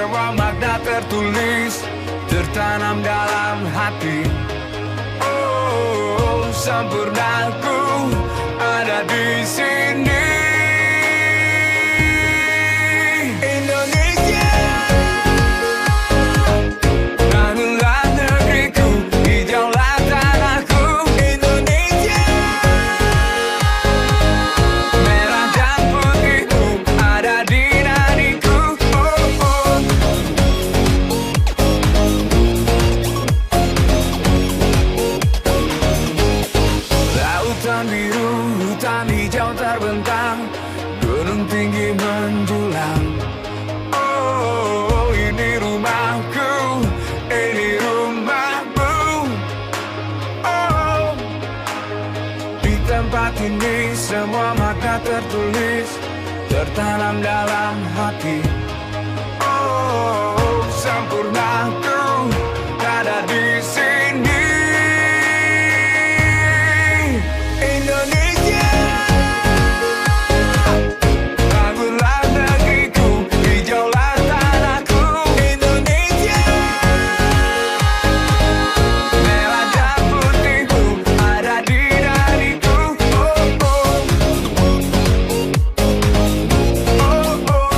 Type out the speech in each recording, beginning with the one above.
semua makna tertulis, tertanam dalam hati. Oh, sempurnaku ada di sini. Indonesia, bangunlah negeriku, hijaulah tanahku. Indonesia, merah dan putihmu ada di nadiku. Oh, oh. Lautan biru, hutan hijau terbentang, gunung tinggi menjulang. Oh, ini rumahku, ini rumahmu. Oh, di tempat ini semua makna tertulis, tertanam dalam hati. Oh, sempurnaku ada di sini. Indonesia, bangunlah negeriku, hijaulah tanahku. Indonesia, merah dan putihmu ada di nadiku. Oh, oh. Oh, oh. Oh,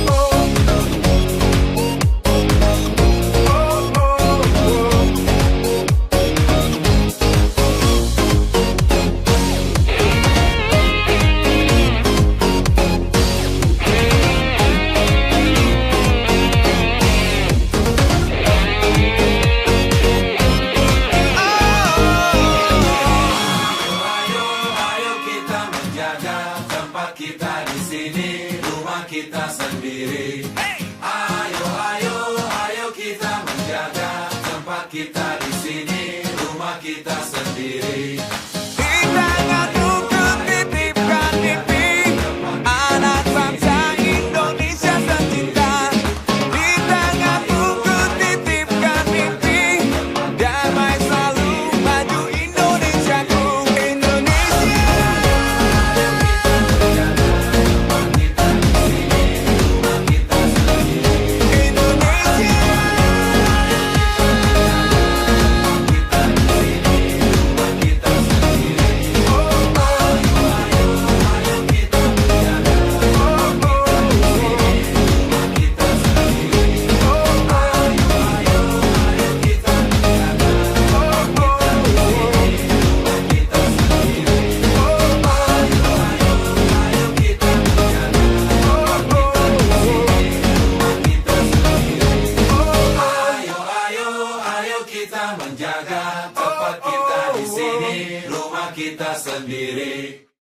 oh. Kita di sini, rumah kita sendiri. Ayo, ayo, ayo kita menjaga tempat kita di sini, rumah kita sendiri. Di tanganku kutitipkan mimpi anak bangsa Indonesia tercinta. Di tanganku kutitipkan mimpi damai selalu maju Indonesiaku. Indonesia, kita menjaga tempat kita di sini, rumah kita sendiri.